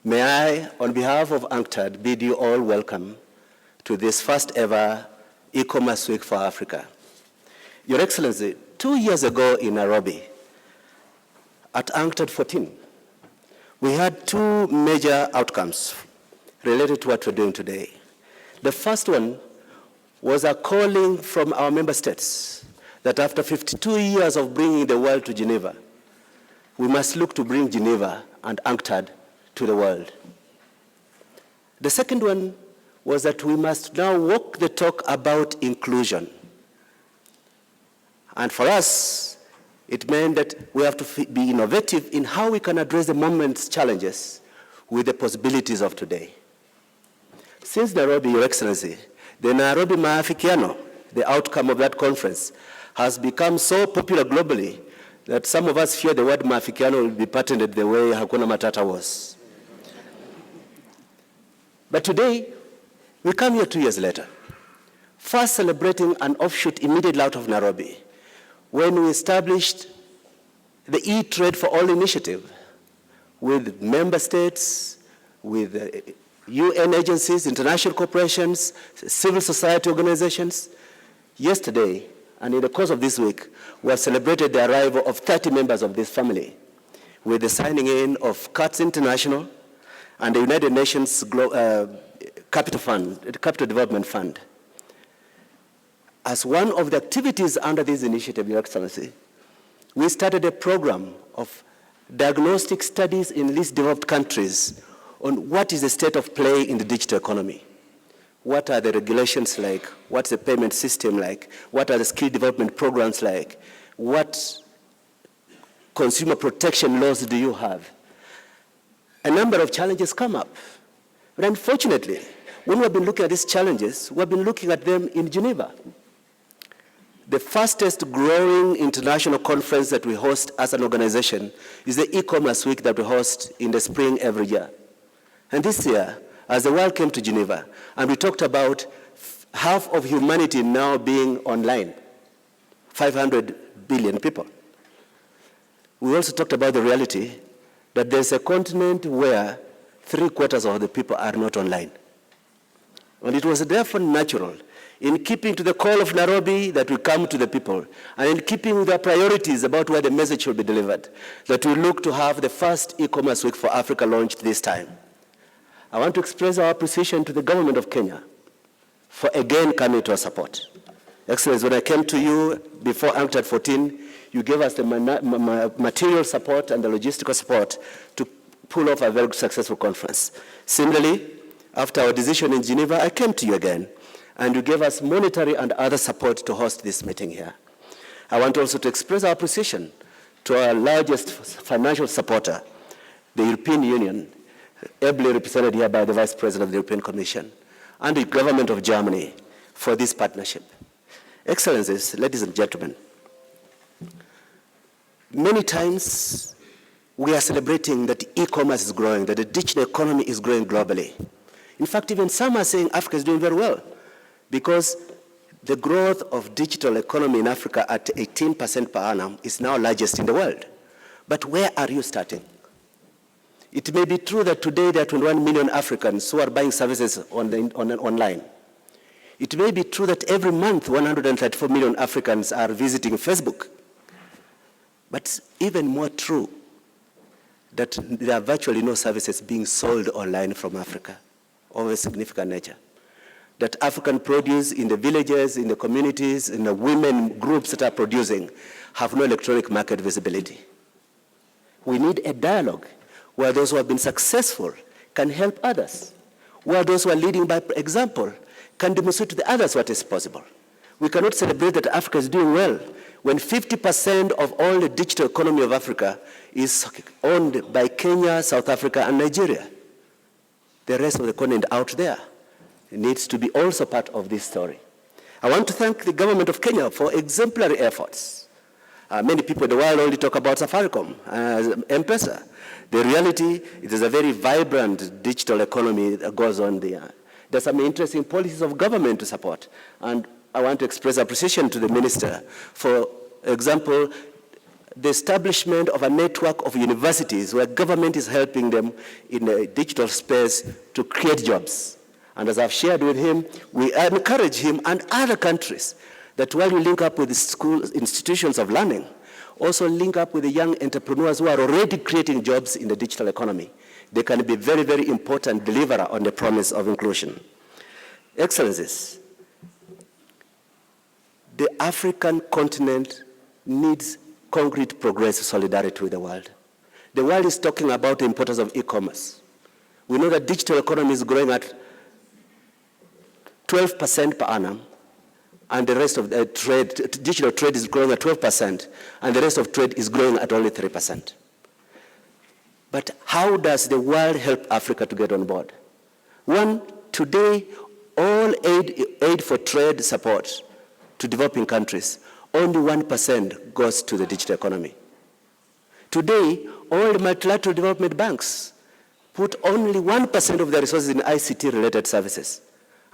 May I, on behalf of UNCTAD, bid you all welcome to this first ever e-commerce week for Africa. Your Excellency, 2 years ago in Nairobi, at UNCTAD 14, we had two major outcomes related to what we're doing today. The first one was a calling from our member states that after 52 years of bringing the world to Geneva, we must look to bring Geneva and UNCTAD to the world. The second one was that we must now walk the talk about inclusion. And for us, it meant that we have to be innovative in how we can address the moment's challenges with the possibilities of today. Since Nairobi, Your Excellency, the Nairobi Maafikiano, the outcome of that conference, has become so popular globally that some of us fear the word Maafikiano will be patented the way Hakuna Matata was. But today, we come here 2 years later, first celebrating an offshoot immediately out of Nairobi, when we established the E-Trade for All initiative with member states, with UN agencies, international corporations, civil society organizations. Yesterday, and in the course of this week, we have celebrated the arrival of 30 members of this family with the signing in of CATS International and the United Nations Capital Development Fund. As one of the activities under this initiative, Your Excellency, we started a program of diagnostic studies in least developed countries on what is the state of play in the digital economy. What are the regulations like? What's the payment system like? What are the skill development programs like? What consumer protection laws do you have? A number of challenges come up. But unfortunately, when we've been looking at these challenges, we've been looking at them in Geneva. The fastest growing international conference that we host as an organization is the e-commerce week that we host in the spring every year. And this year, as the world came to Geneva, and we talked about half of humanity now being online, 500 billion people. We also talked about the reality that there's a continent where 3/4 of the people are not online. And it was therefore natural, in keeping to the call of Nairobi, that we come to the people, and in keeping with our priorities about where the message should be delivered, that we look to have the first e-commerce week for Africa launched this time. I want to express our appreciation to the government of Kenya for again coming to our support. Excellency, when I came to you before UNCTAD 14, you gave us the material support and the logistical support to pull off a very successful conference. Similarly, after our decision in Geneva, I came to you again, and you gave us monetary and other support to host this meeting here. I want also to express our appreciation to our largest financial supporter, the European Union, ably represented here by the Vice President of the European Commission, and the government of Germany for this partnership. Excellencies, ladies and gentlemen, many times we are celebrating that e-commerce is growing, that the digital economy is growing globally. In fact, even some are saying Africa is doing very well because the growth of digital economy in Africa at 18% per annum is now largest in the world. But where are you starting? It may be true that today there are 21 million Africans who are buying services online. It may be true that every month 134 million Africans are visiting Facebook. But even more true that there are virtually no services being sold online from Africa of a significant nature. That African produce in the villages, in the communities, in the women groups that are producing have no electronic market visibility. We need a dialogue where those who have been successful can help others, where those who are leading by example can demonstrate to the others what is possible. We cannot celebrate that Africa is doing well when 50% of all the digital economy of Africa is owned by Kenya, South Africa, and Nigeria. The rest of the continent out there needs to be also part of this story. I want to thank the government of Kenya for exemplary efforts. Many people in the world only talk about Safaricom, M-Pesa. The reality, it is a very vibrant digital economy that goes on there. There's some interesting policies of government to support. And I want to express appreciation to the minister. For example, the establishment of a network of universities where government is helping them in the digital space to create jobs. And as I've shared with him, we encourage him and other countries that while you link up with the school institutions of learning, also link up with the young entrepreneurs who are already creating jobs in the digital economy. They can be very, very important deliverer on the promise of inclusion. Excellencies, the African continent needs concrete progressive solidarity with the world. The world is talking about the importance of e-commerce. We know that digital economy is growing at 12% per annum, and the rest of the digital trade is growing at 12%, and the rest of trade is growing at only 3%. But how does the world help Africa to get on board? One, today, all aid for trade support to developing countries, only 1% goes to the digital economy. Today, all the multilateral development banks put only 1% of their resources in ICT-related services.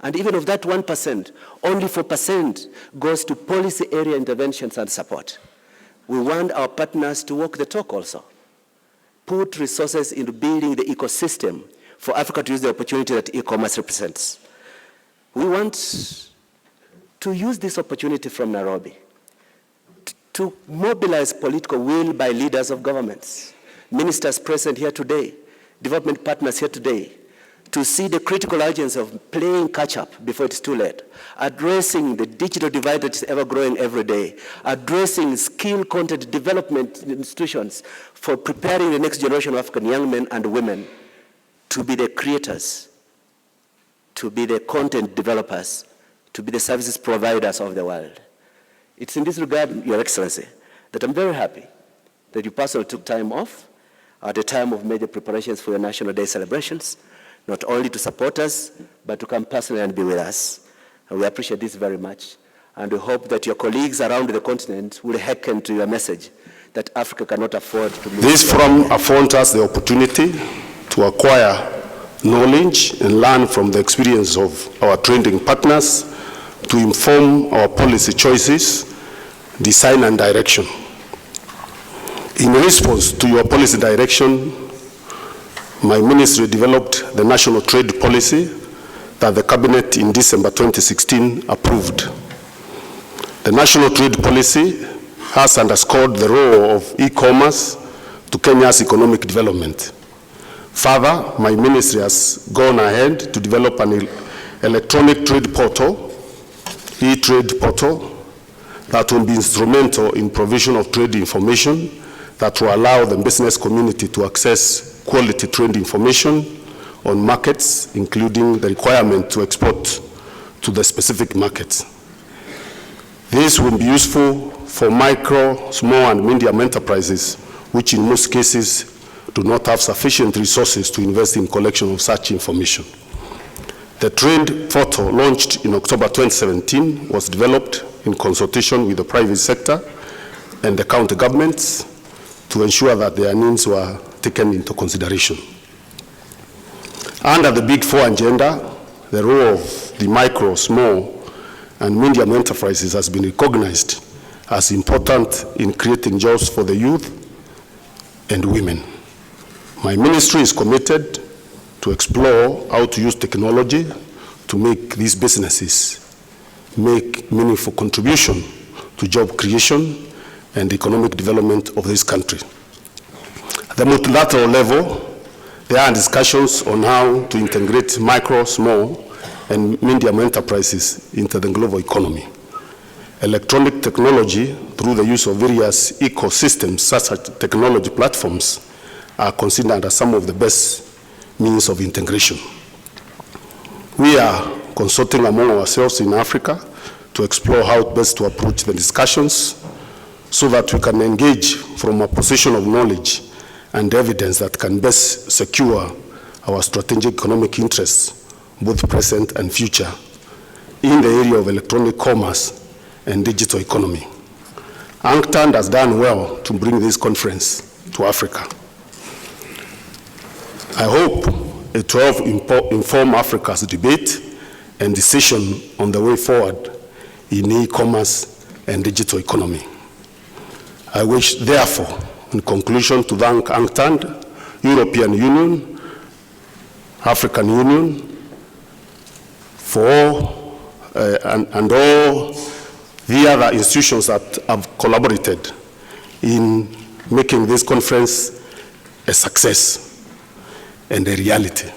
And even of that 1%, only 4% goes to policy area interventions and support. We want our partners to walk the talk also. Put resources into building the ecosystem for Africa to use the opportunity that e-commerce represents. We want to use this opportunity from Nairobi to mobilize political will by leaders of governments, ministers present here today, development partners here today, to see the critical urgency of playing catch-up before it's too late, addressing the digital divide that is ever growing every day, addressing skill content development institutions for preparing the next generation of African young men and women to be the creators, to be the content developers, to be the services providers of the world. It's in this regard, Your Excellency, that I'm very happy that you personally took time off at a time of major preparations for your National Day celebrations, not only to support us, but to come personally and be with us. And we appreciate this very much. And we hope that your colleagues around the continent will hearken to your message that Africa cannot afford to lose. This forum affords us the opportunity to acquire knowledge and learn from the experience of our trading partners to inform our policy choices, design and direction. In response to your policy direction, my ministry developed the national trade policy that the cabinet in December 2016 approved. The national trade policy has underscored the role of e-commerce to Kenya's economic development. Further, my ministry has gone ahead to develop an electronic trade portal, e-trade portal, that will be instrumental in provision of trade information that will allow the business community to access quality trade information on markets, including the requirement to export to the specific markets. This will be useful for micro, small, and medium enterprises, which in most cases do not have sufficient resources to invest in collection of such information. The trade portal, launched in October 2017, was developed in consultation with the private sector and the county governments to ensure that their needs were taken into consideration. Under the Big Four agenda, the role of the micro, small, and medium enterprises has been recognized as important in creating jobs for the youth and women. My ministry is committed to explore how to use technology to make these businesses make meaningful contribution to job creation and economic development of this country. At the multilateral level, there are discussions on how to integrate micro, small, and medium enterprises into the global economy. Electronic technology, through the use of various ecosystems such as technology platforms, are considered as some of the best means of integration. We are consulting among ourselves in Africa to explore how best to approach the discussions so that we can engage from a position of knowledge and evidence that can best secure our strategic economic interests, both present and future, in the area of electronic commerce and digital economy. UNCTAD has done well to bring this conference to Africa. I hope it will help inform Africa's debate and decision on the way forward in e-commerce and digital economy. I wish, therefore, in conclusion, to thank UNCTAD, European Union, African Union, for all, and all the other institutions that have collaborated in making this conference a success and a reality.